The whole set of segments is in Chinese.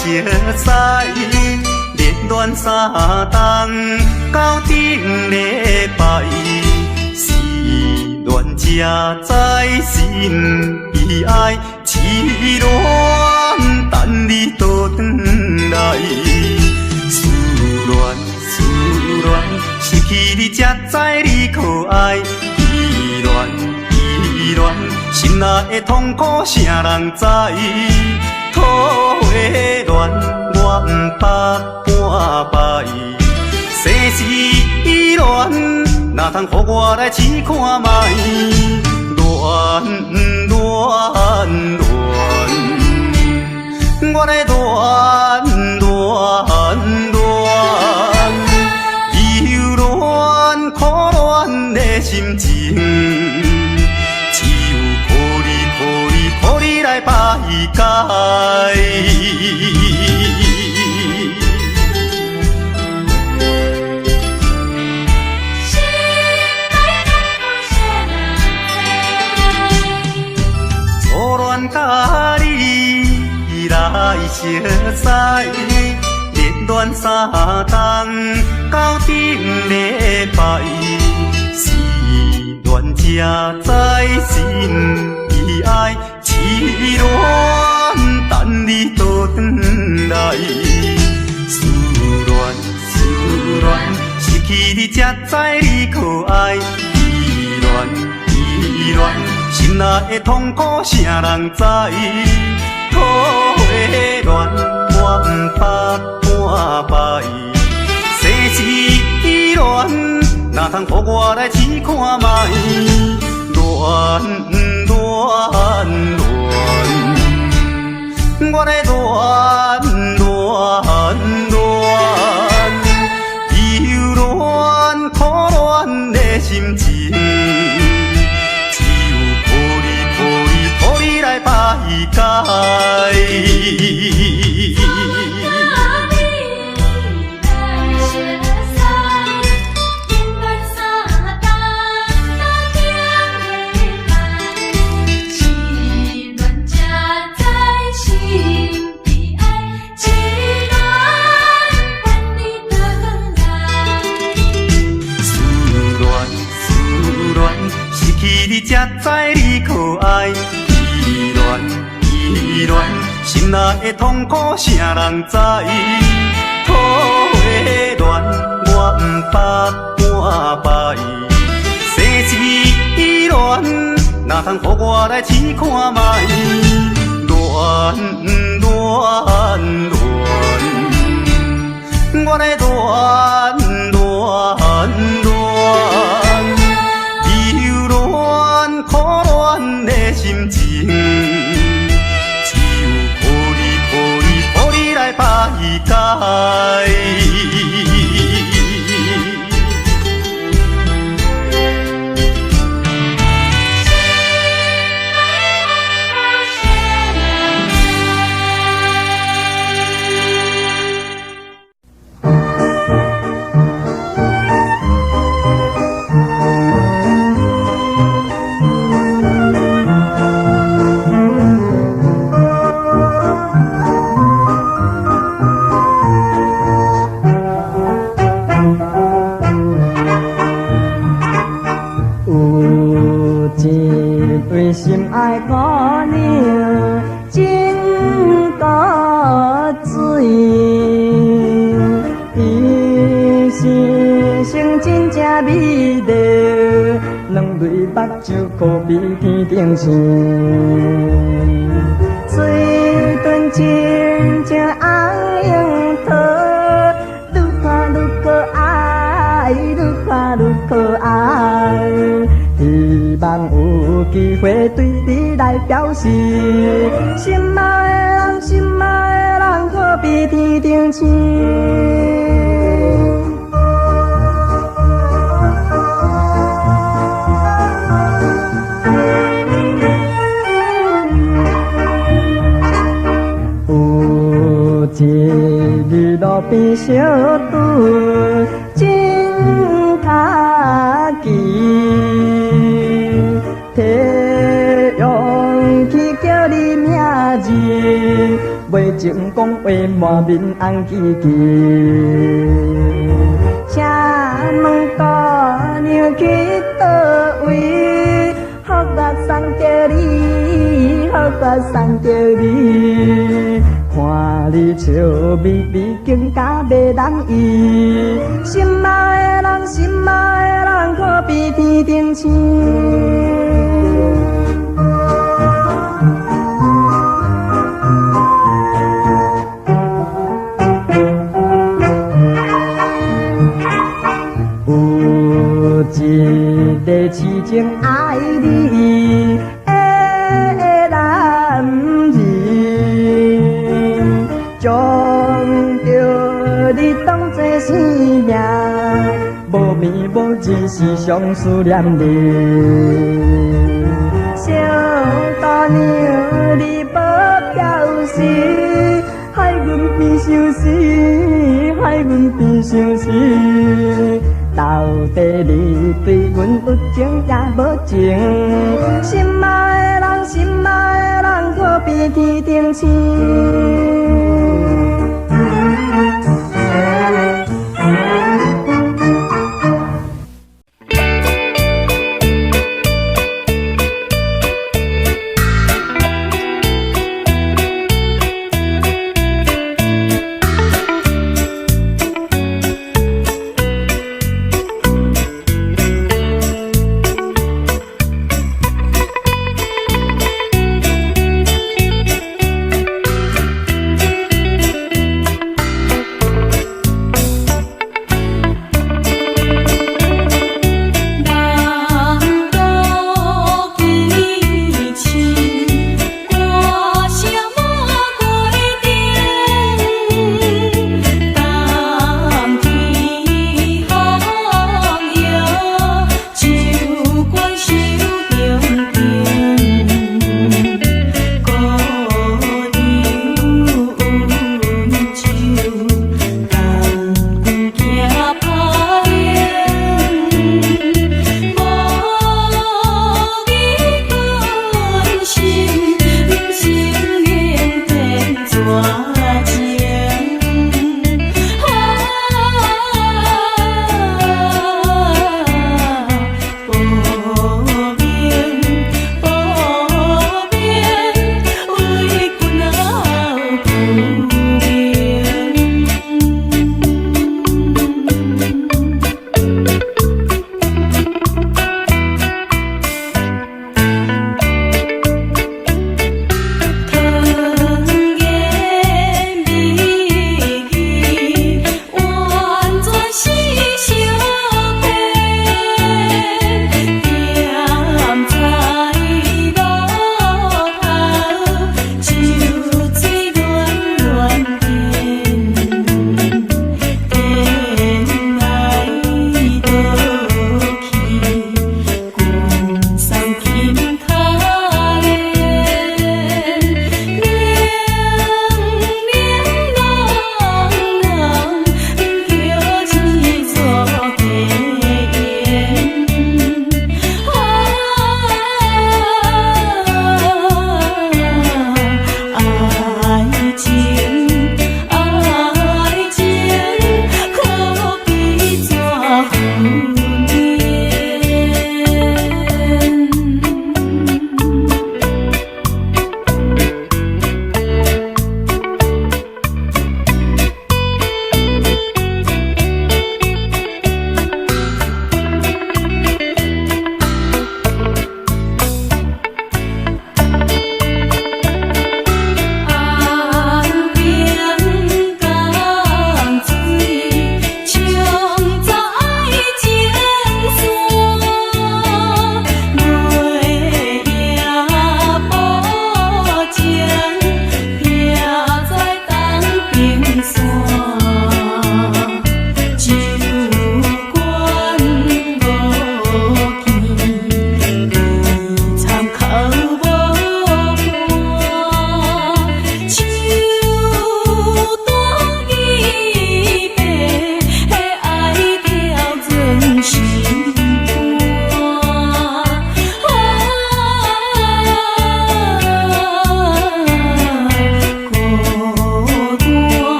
熟悉，热恋3冬到顶礼拜，是恋才知心意爱，痴恋等你倒转来。思恋，失去你才知你可爱，依恋，心内的痛苦谁人知？土的恋我不捌半摆，世事恋哪通予我来试看卖？恋，我来恋，忧恋苦恋的心情，只有靠你来排解。初恋甲你来熟悉，热恋3冬到顶礼拜，是恋才知心意爱，痴恋等你倒转来。思恋，失去你才知你可爱，依恋，心内的痛苦谁人知？土的恋我不捌半摆，世事恋哪通予我来试看卖？恋，我来恋，忧恋苦恋的心情，只有靠你来排解。你才知你可爱，依恋，心内的痛苦谁人知？土的恋我不捌半摆，世事恋哪通予我来试看卖？恋，我来恋，苦恋的心情，只有靠你来排解。心爱姑娘真高水，伊是生真正美丽，两对目睭可比天顶星，水豚真正红樱桃，愈看愈可爱，愈看愈可爱。希望有机会对你来表示，心爱的人，可比天顶星。有一日路边小队真卡奇。提勇气叫你名字，袂情讲话满面红记记。请问姑娘去倒位？予我送着你，予我送着你。看你笑眯眯，更加袂人意。心爱的人，心爱的人，可比天顶星。有一个痴情爱你的男人，将着你当作生命，无眠无日时常思念你。小姑娘你无表示，害阮变相思，害阮变相思。到底你对阮有情也无情？心爱的人，心爱的人，可比天顶星。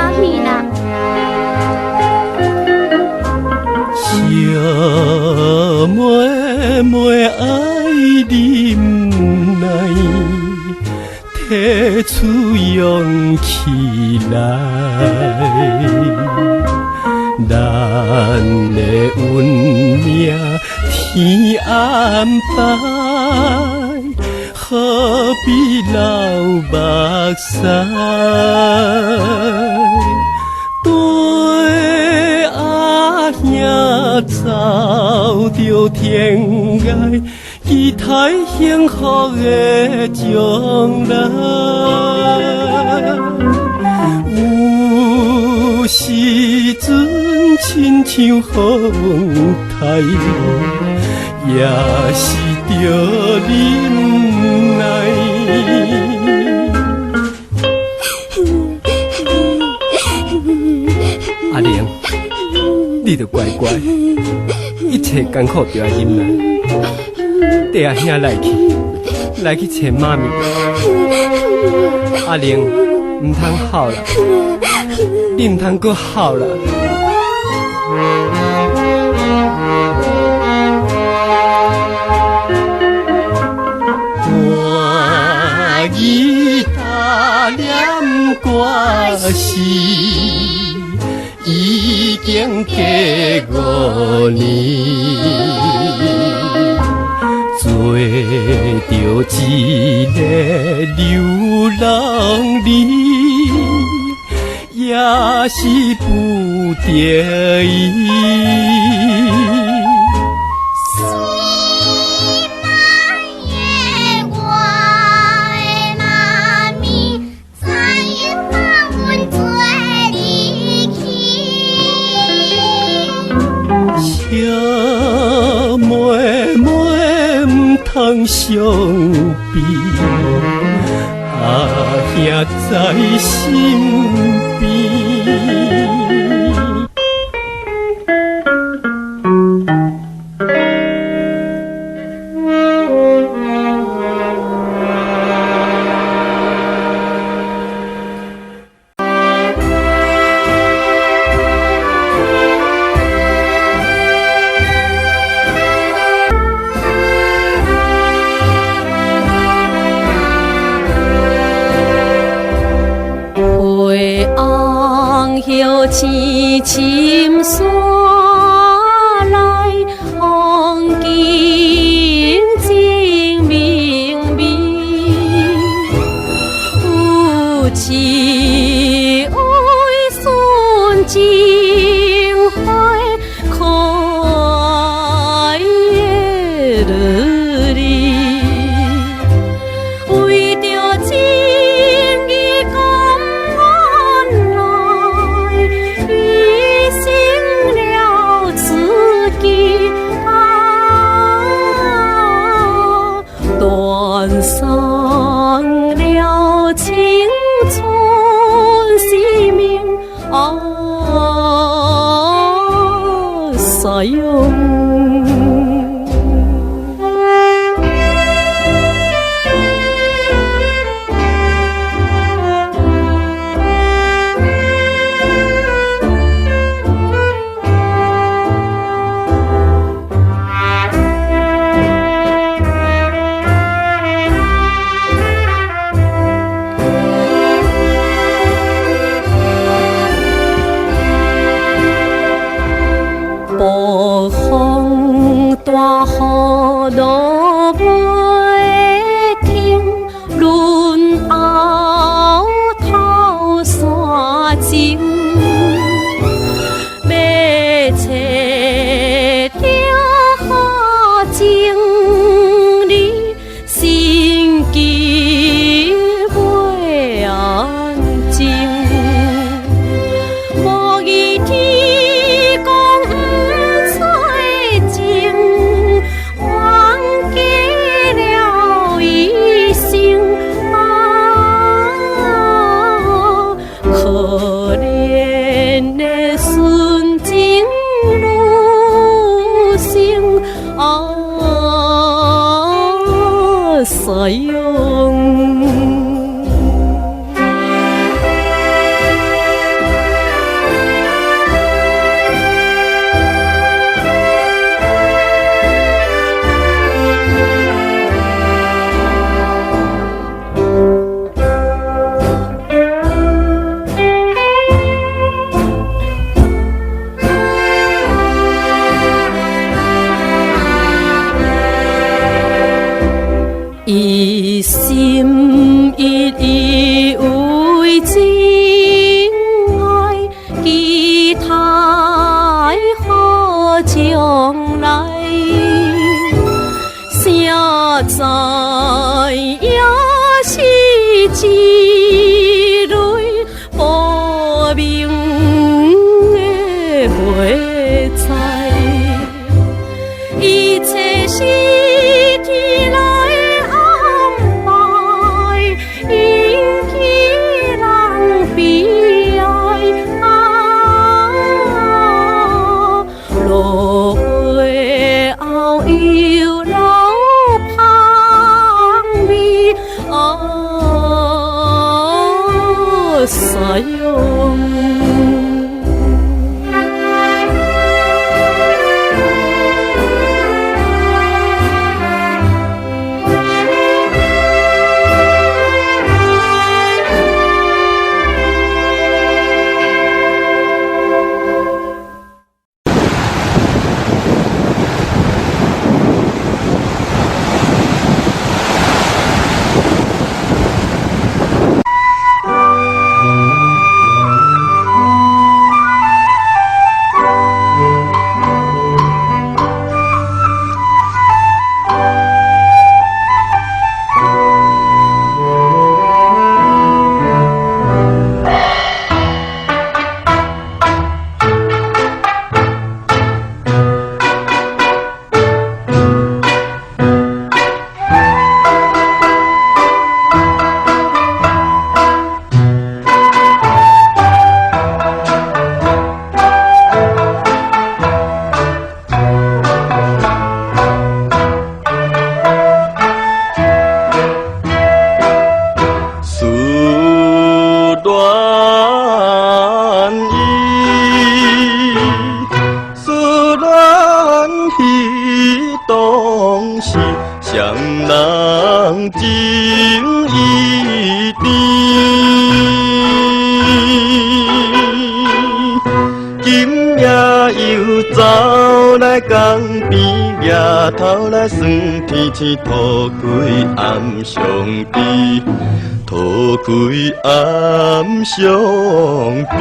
妈咪啦。小妹妹爱忍耐，提出勇气来，咱的运命天安排，何必流目屎？对阿兄走着天涯，期待幸福的将来。有时阵亲像风台路，也是着忍耐。阿玲，你着乖乖，一切艰苦就要忍耐。带阿兄来去找妈咪。阿玲，唔通哭啦，你唔通搁哭啦。我已打念歌诗，已经过5年，做着一个流浪儿，也是不得已。小妹妹唔通伤悲，阿兄在身边。痴心山来，风景真明媚。有一位孙情怀可爱的日子，为着情义甘愿来，一生了此计断送了青春生命使用。暴风大雨都袂停，轮后头山前，要找着好情人，心机袂安静。无义天公不催情，冤家了一生。可怜的孙情女性使用。期待好将来，谁知也是一蕊无明的花彩，一切是天来安排，引起人悲哀。落花后又留香味，西洋。头来算天星，吐开暗上悲，吐开暗上悲。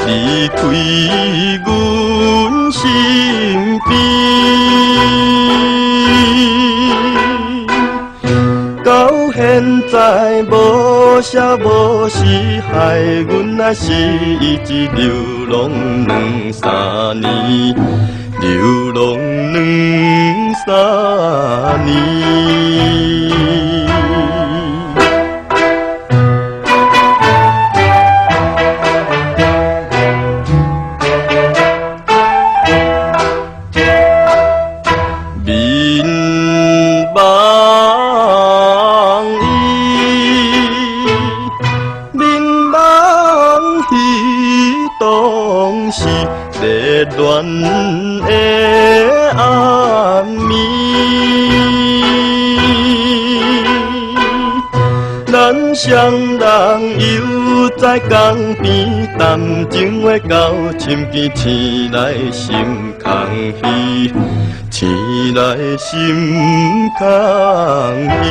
离开阮身边，到现在无声无息，害阮啊是一直流浪2、3年，流浪2、3年。恋的暗暝，咱双人又在江边谈情话到深更，醒来心空虚，醒来心空虚。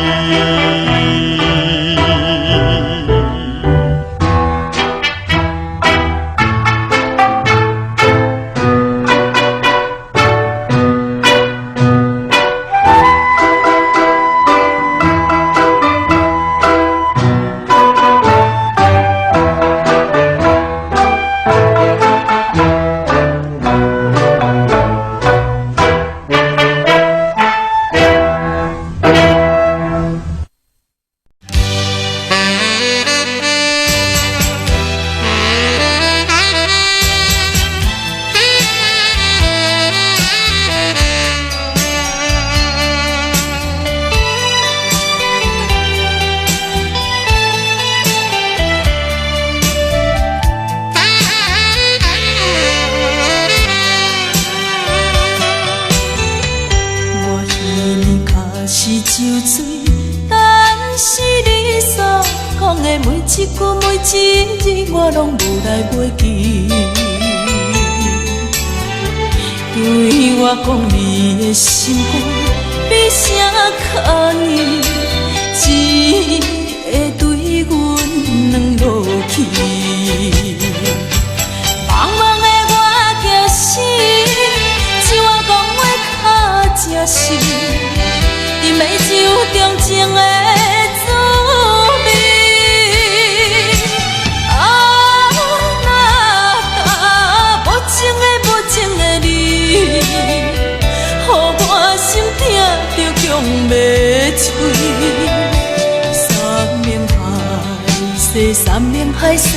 是你所讲的每一句每一字，我拢无来袂记。对我讲你的心肝，比啥较硬，只会对阮软落去。茫茫的我叫死，只我讲话较真实，伫美酒中情的滋味。啊，那无情的无情的你，予我心痛着强要碎。山盟海誓，山盟海誓，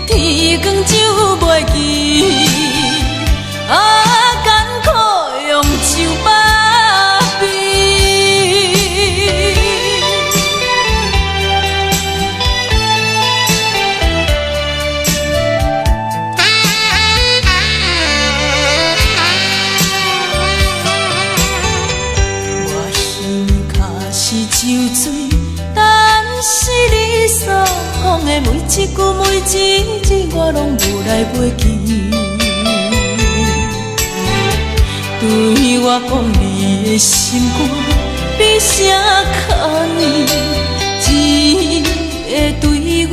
天光就袂记。啊，艰苦用酒把悲。我心脚是酒醉，但是你所讲的每一句每一字，我拢无来袂记。对我讲你的心肝，比啥较硬，只会对阮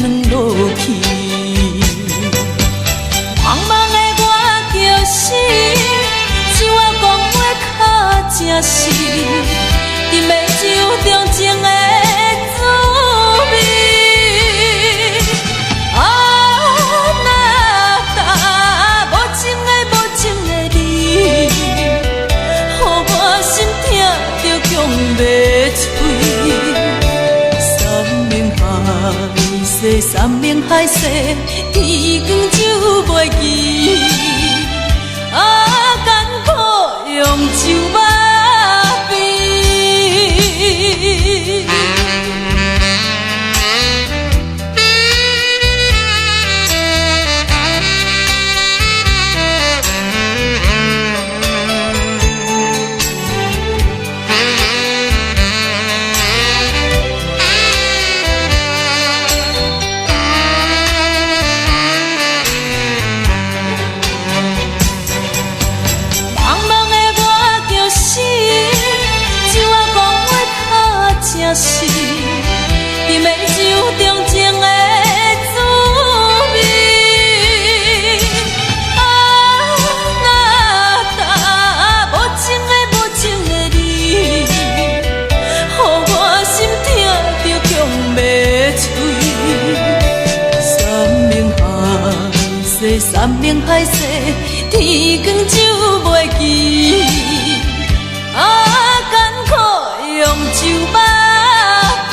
软落去。茫茫的我叫死，只我讲话较真实，伫美酒中情的滋味。啊，那无情的无情的你，予我心痛着强要碎。山盟海誓，山盟海誓，天光就袂记。啊，艰苦用酒把悲。茫茫的我叫死，只我讲话较真实，伫美酒中情的滋味。啊，那无情的无情的你，予我心痛着强要碎。山盟海誓，山盟海誓，天光就袂记。啊，艰苦用酒把悲。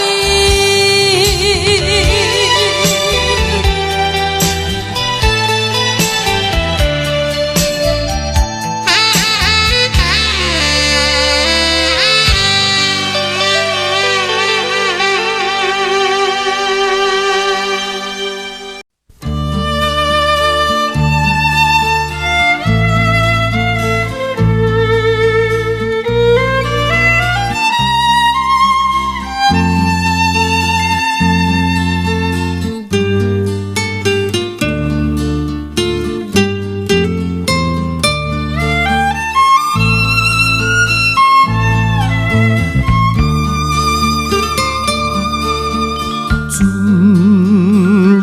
船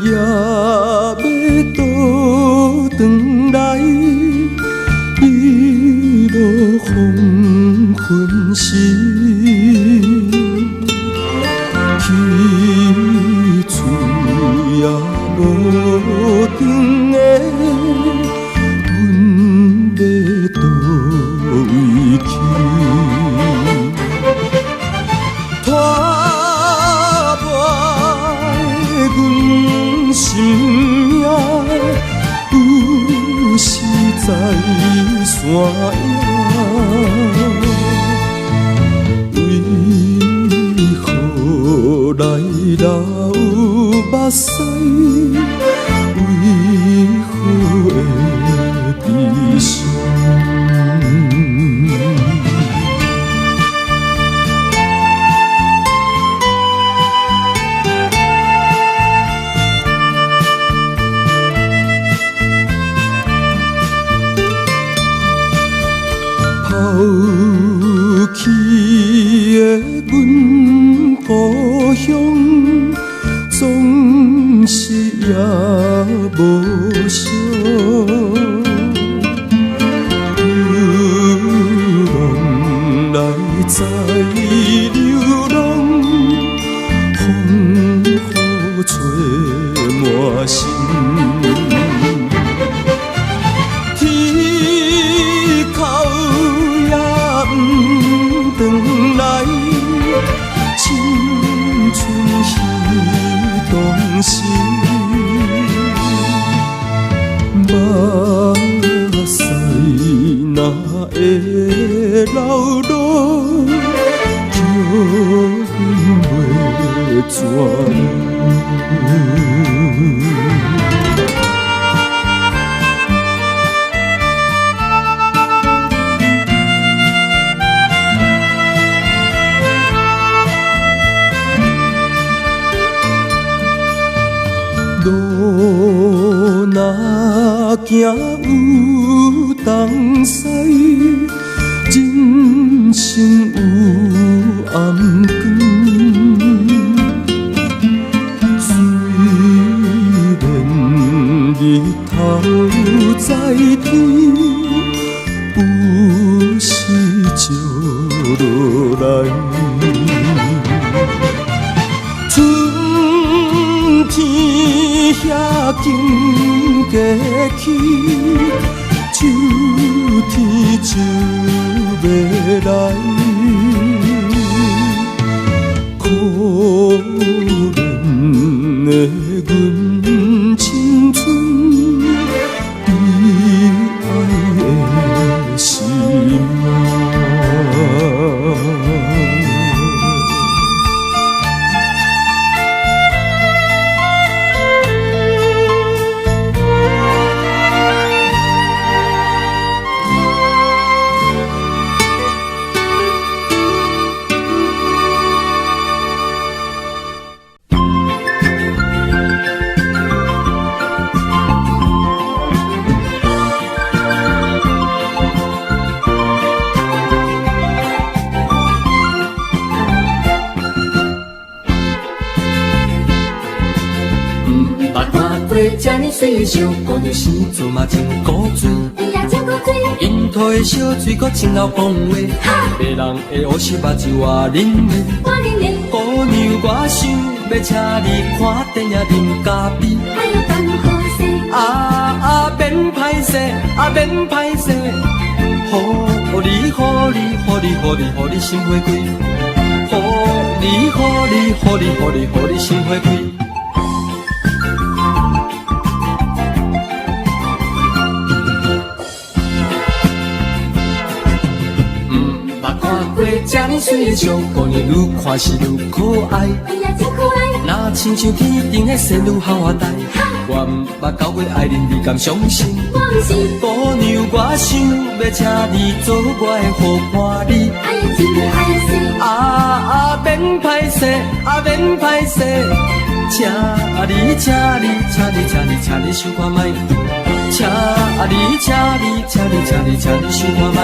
也要倒转来，一路黄昏时，去厝也无定的，阮要倒位去？阮心命有时在山野，为何来流目屎？为何会悲伤？乡，总是也无相。流浪来在流浪，风雨吹满心。天口也不回来，青春戏当时，目屎哪会流落，叫阮袂绝。路若行有东西，人生有暗光。虽然日头在天，有时照落来。春天遐紧过去，秋天就要来。可怜的阮青春，悲哀的心啊。这呢水的烧，姑娘生做嘛真古锥。哎呀，真古锥！樱桃的烧水，搁真老讲话。别人的乌丝目睭我忍忍。我忍忍。姑娘我想要请你看电影啉咖啡。哎呀，真好势！免歹势，免歹势。予你，予你，予你，予你，予你心花开。予你，予你，予你，予你，予你心花开。这呢水的笑，姑娘愈看是愈可爱。哎呀，真可爱！若亲像天顶的仙女喊我带，我毋捌交过爱人，你敢相信？我毋信。姑娘，我想要请你做我的好伴侣。哎呀，真歹势！免歹势，免歹势，请你，请你，请你，请你，请你想看卖，请你，请你，请你，请你，请你想看卖。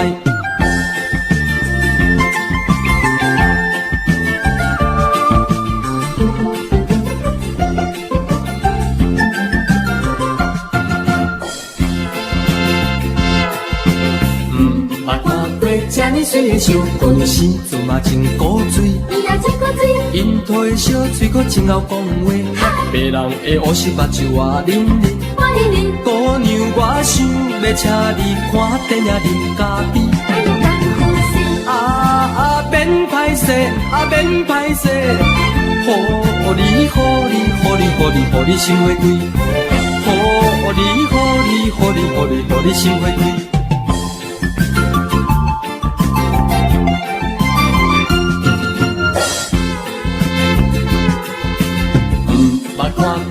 这呢水的烧，姑娘生做嘛真古锥。哎呀，真古锥！樱桃的烧水，搁真晓讲话。别人的乌丝目睭我忍忍。我忍忍。姑娘，我想要请你看电影啉咖啡。哎呀，真好势！免歹势，免歹势。予你，予你，予你，予你，予你心花开。予你，予你，予你，予你，予你心花开。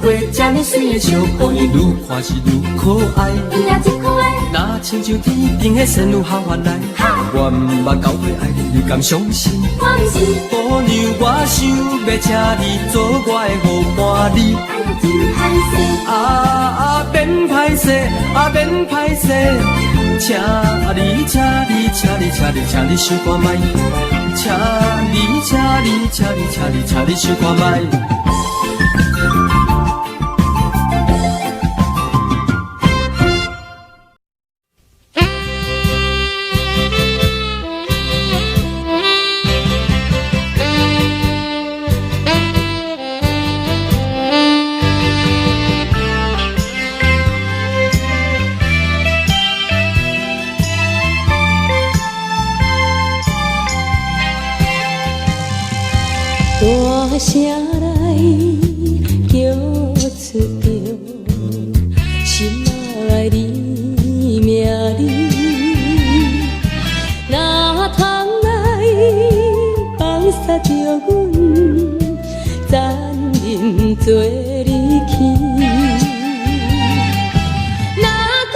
过这呢水的小姑娘，愈看是愈可爱。伊也真可爱，那亲像天顶的仙女下凡来，我毋捌交对爱你，你敢相信？我毋是，姑娘，我想要请你做我的好伴侣。哎呀真歹势，免歹势，免歹势，请你，请你，请你，请你，请你想看卖，请你，请你，请你，请你，请你想看卖。大声来叫出着心爱的名字，哪通来放撒着阮残忍做离去？哪看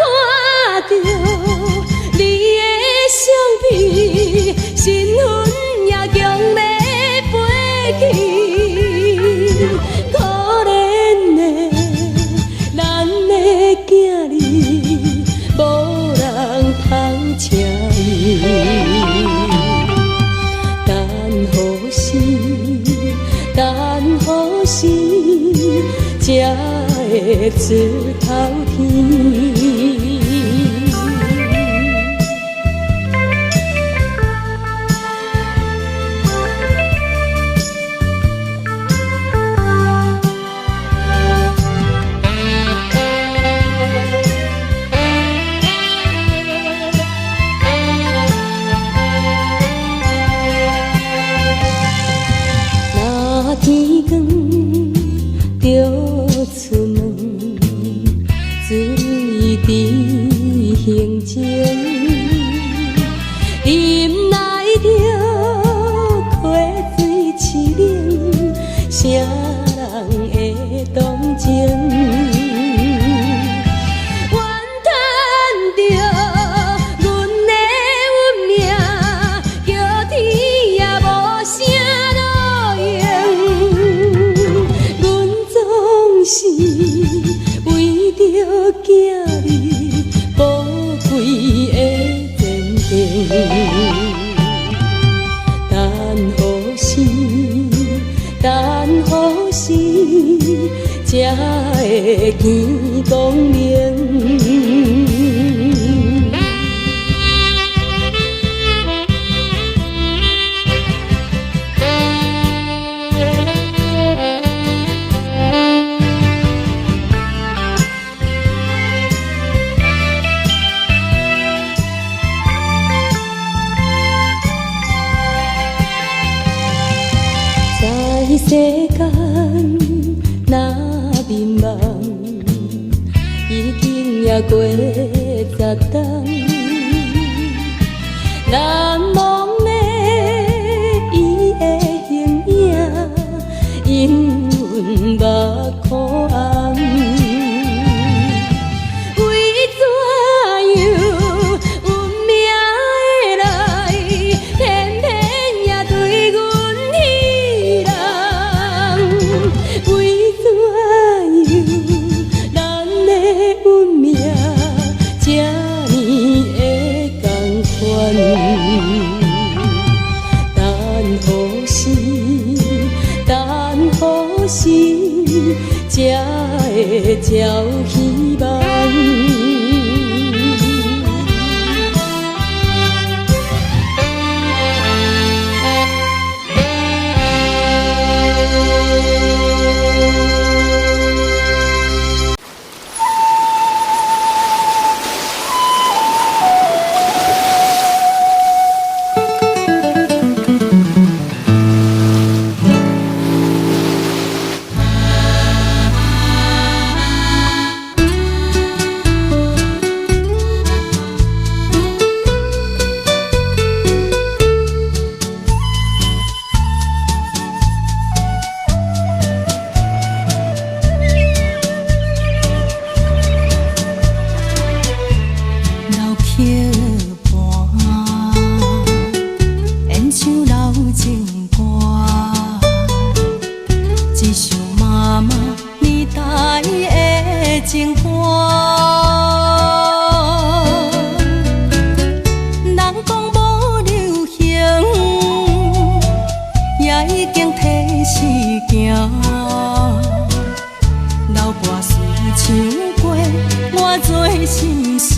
着你的相片，身份也强要飞去，可怜的咱的囝儿，无人通请伊。等何时，等何时，才会出头天？天光就出门，水伫行前，饮来着溪水凄冷，啥人会同情？怨叹着阮的运命，叫天也无声路用。阮总是为着囝儿宝贵的坚定。等何时，等何时，才会见光明？在世间若迷茫，已经也过10冬，难忘的伊的形影，因阮目眶红。为怎样运命的来，偏偏也对阮欺人？为怎样咱的运命这呢的同款？等何时，等何时，才会照希望？一首妈妈年代的情歌。人讲无流行，也已经替时行。老歌词唱过我做心声。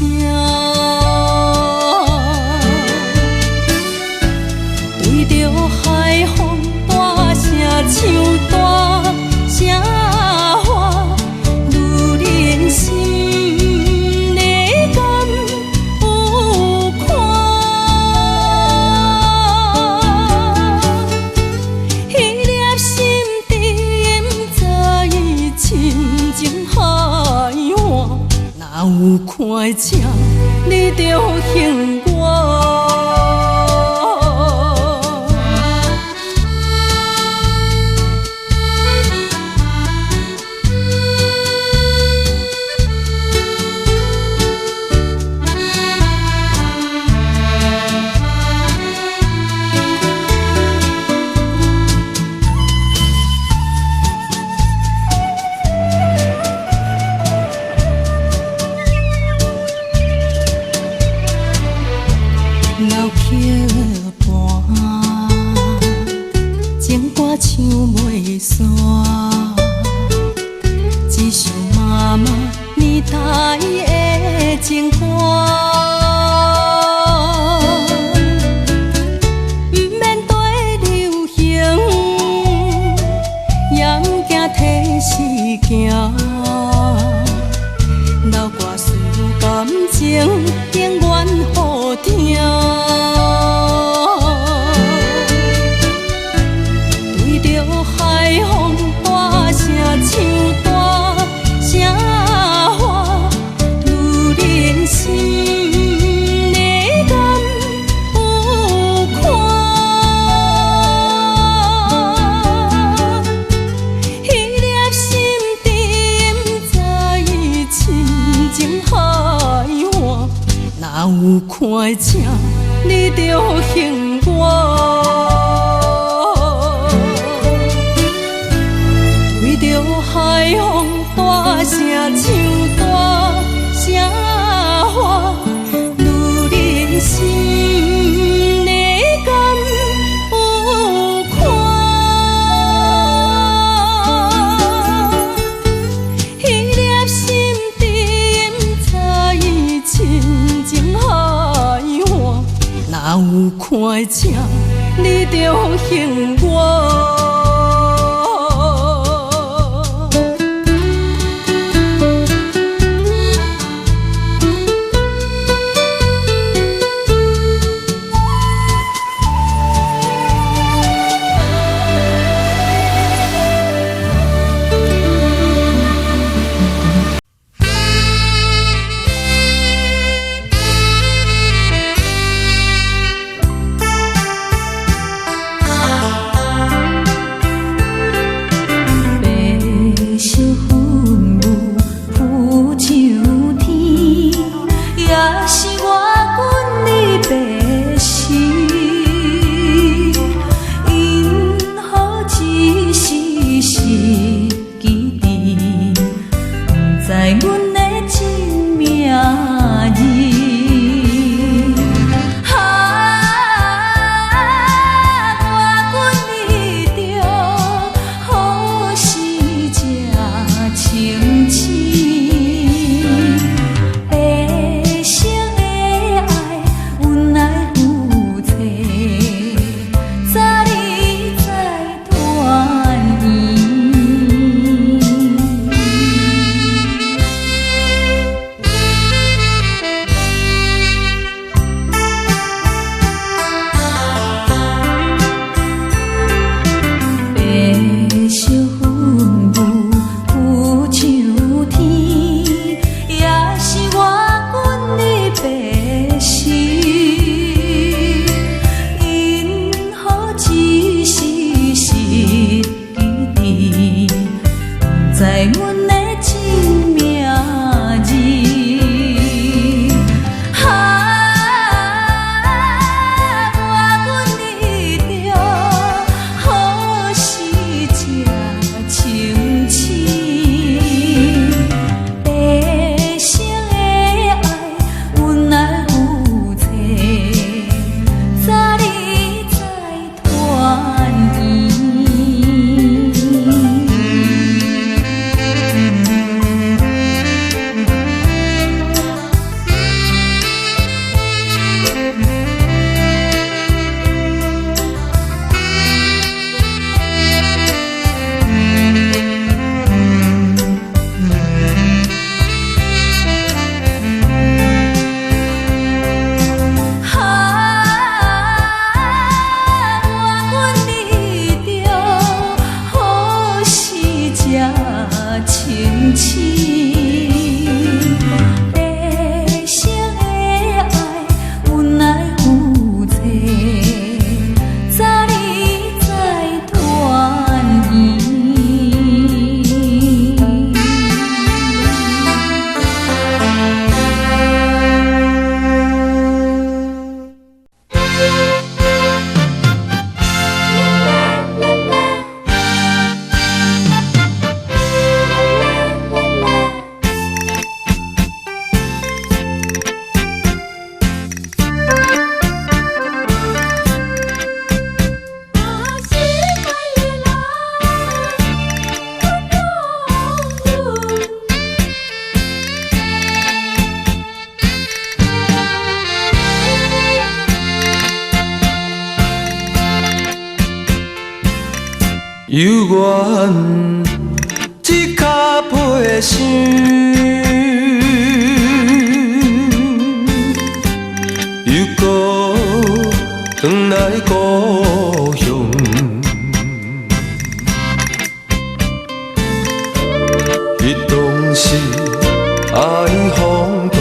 对着海风大声唱大声话，女人心内敢有看？彼粒心甜，早已亲情海岸，哪有看这你着幸我？老曲伴，情歌唱袂煞。一首妈妈年代的情歌，不免对流行，也不惊替时行。老歌词感情永远好听。对着海风大声唱大声话，女人心内敢有看？彼粒心甜，早已亲情海岸，哪有看这你着幸我？对着海风大声唱大声话，女人心内敢有看？彼粒心甜，早已亲情海岸，哪有看这你着幸我？犹原一脚皮箱，又搁转来故乡。彼当时爱轰动，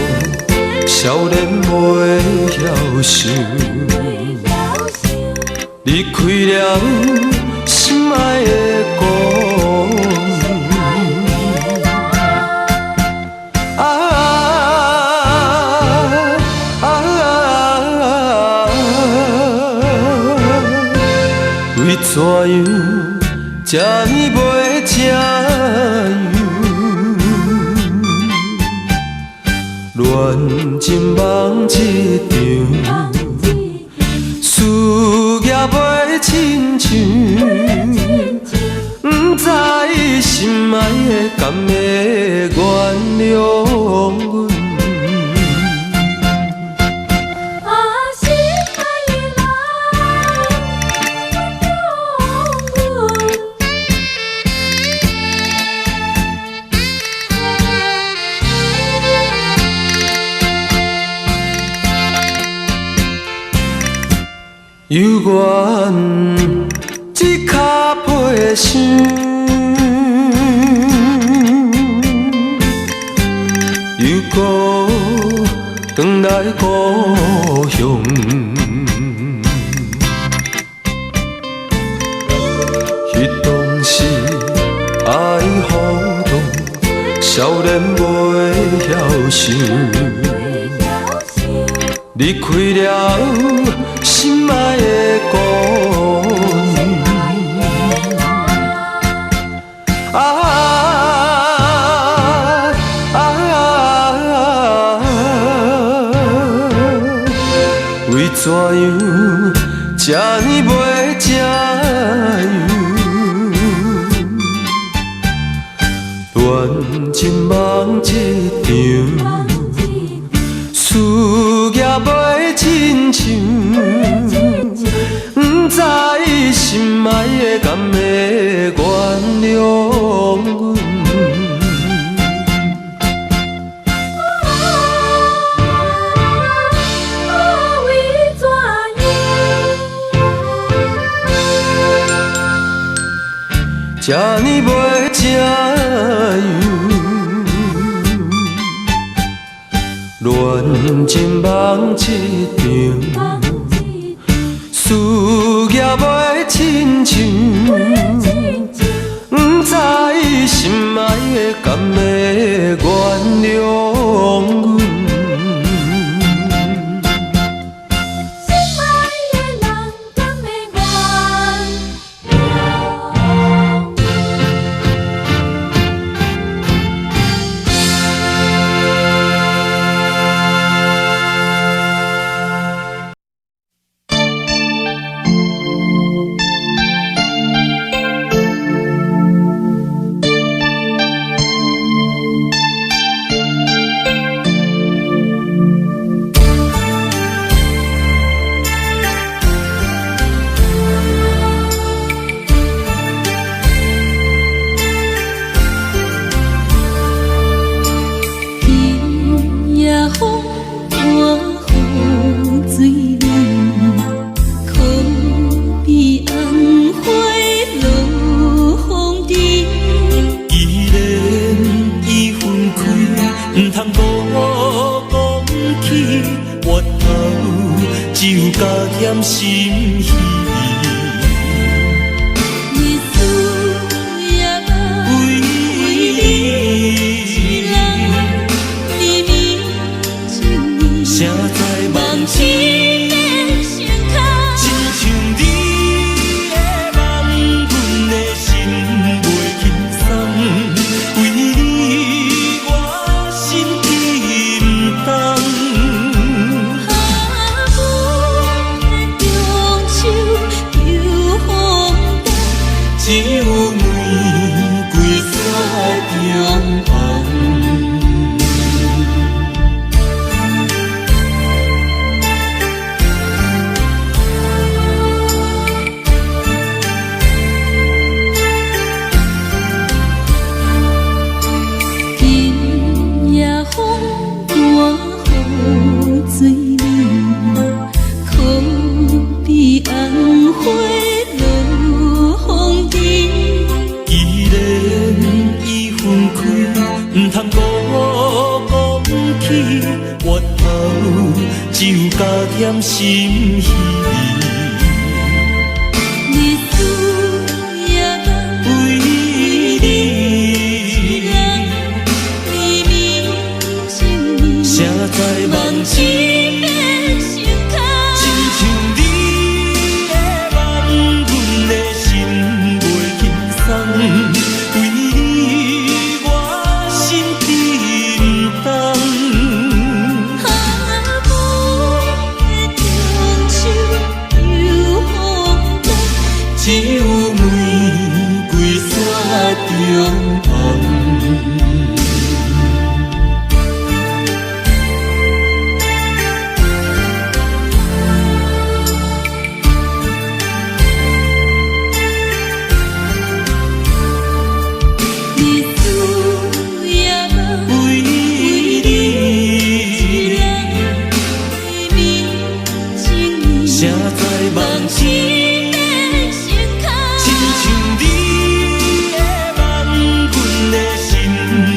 少年袂晓想，离开了心爱的故为怎样这呢袂这样？恋情梦一场，事业袂亲像，不知心爱的敢会原谅阮？犹原一脚皮箱，又搁转来故乡。彼当时爱轰动，少年袂晓想，离开了心爱的故乡。为怎样这呢袂这样？恋情梦一场，事业袂亲像，不知心爱的敢会原谅阮？这呢袂这样，恋情梦一场，事业袂亲像，不知心爱的敢会原谅阮？加减心稀。日思夜梦，为你，绵绵情意，谁知梦梦一变成空。亲像你的梦，阮的心袂轻松。为你，我心沉重。只有玫瑰雪中红。日思夜梦，为你，绵绵情意，谁知梦一变成空。亲像你的梦，阮的心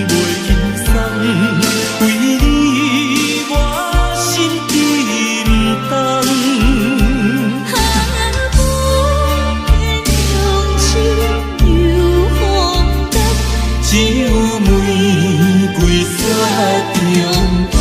袂轻松。为你，我心沉重。只有玫瑰雪中红。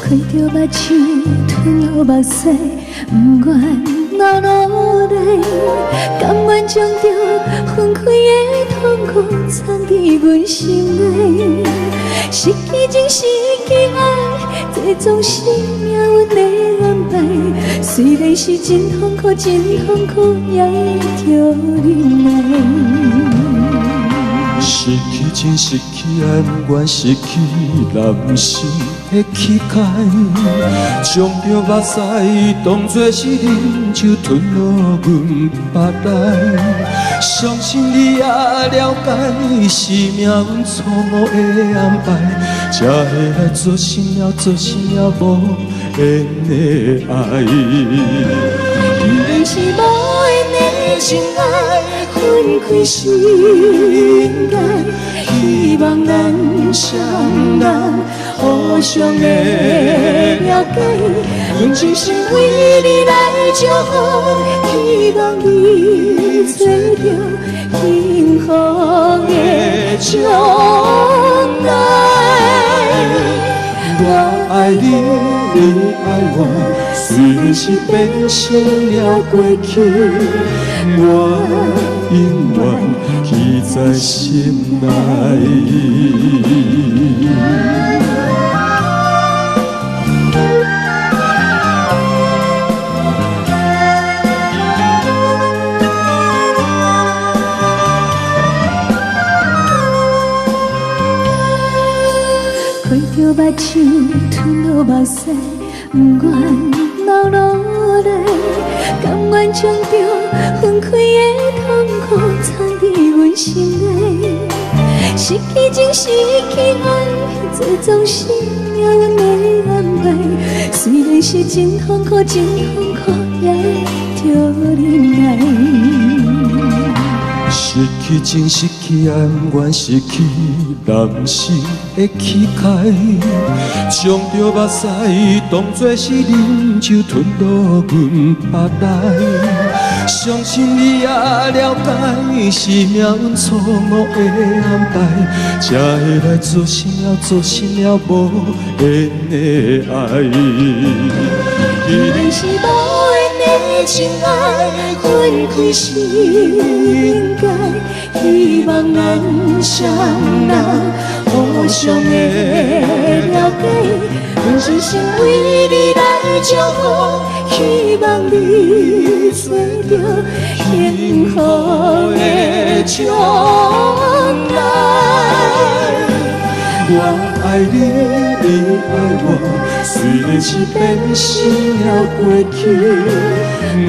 开着目睭，吞落目屎，不愿流落来，甘愿将着分开的痛苦藏伫阮心内。失去情，失去爱，这总是命运的安排。虽然是真痛苦，真痛苦，也着忍耐。失去情，失去爱，不愿失去男性的气概，将着目屎当作是饮酒吞落阮腹内。相信你也了解，是命运错误的安排，才会来做成了无缘的爱。原来是无缘的情爱，分开心爱，希望咱双人互相的了解，用真心为你来祝福，希望你找到幸福的将来。我爱你，你爱我，虽然是变成了过去，我永远记在心内。开着目睭，吞落目屎，不愿流落来，甘愿将着分开的痛苦藏伫阮心内。失去情，失去爱，这总是命运的安排。虽然是真痛苦，真痛苦，也着忍耐。失去情，失去爱，不愿失去男性的气概，将着目屎当作是饮酒吞落阮腹内。相信你也了解，是命运错误的安排，才会来做成了无缘的爱。既然是无缘的情爱，分开是应该。希望咱双人互相的了解，阮是心为你来祝福，希望你做着幸福的将来。我爱你，你爱我，虽然是变成了过去，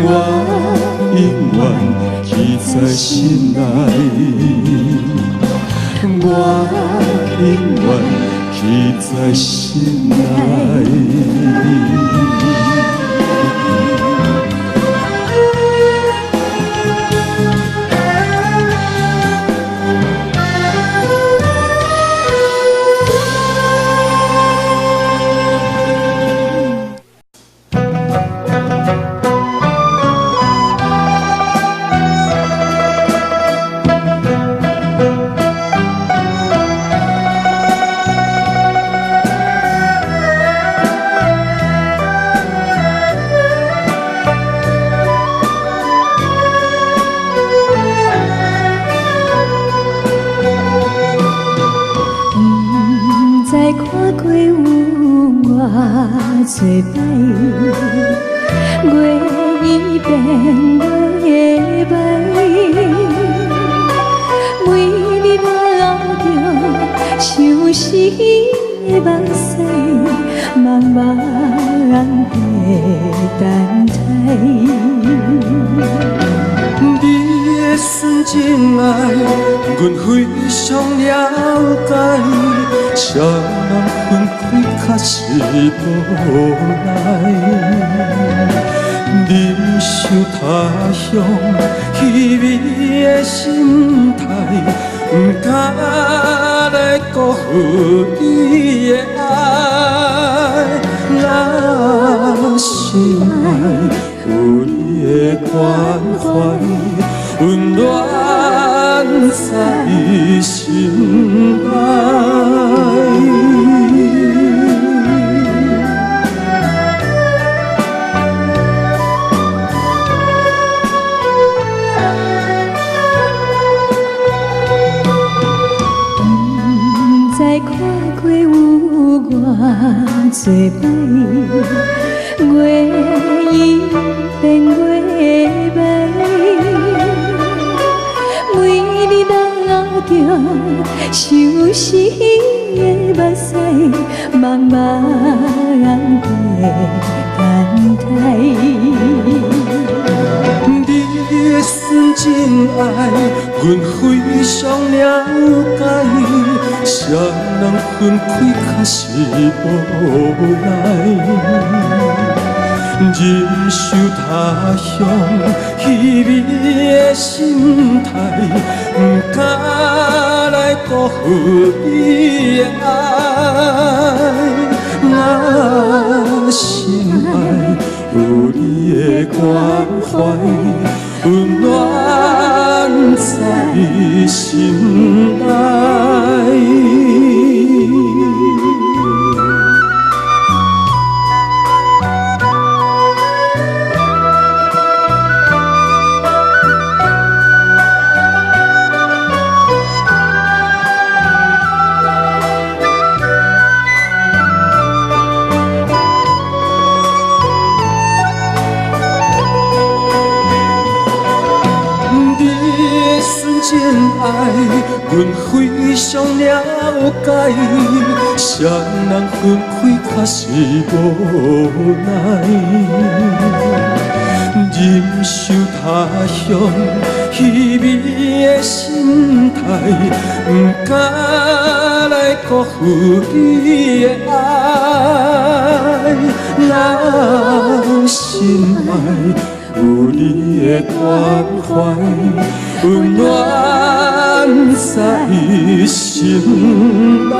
我永远记在心内。我永远记在心内。做摆，月已变月白，每日流着相思的目屎，茫茫的等待。你的纯真爱，阮非常了解，谁人分开确实无奈。忍受他乡虚伪的心态，不敢来辜负你的爱。若心爱有你的关怀，温暖在心内。在看过有偌多摆，月已变月白，每日流着相思的目屎，茫茫的等待。你的纯真爱，阮非常了解，谁人分开确实无奈。忍受他乡虚伪的心态，不敢来辜负你的爱。若心爱有你的关怀，温暖在心内。真爱，阮非常了解，谁人分开确实无奈。忍受他乡虚伪的心态，不敢来辜负你的爱。若心爱有你的关怀，温暖在心内。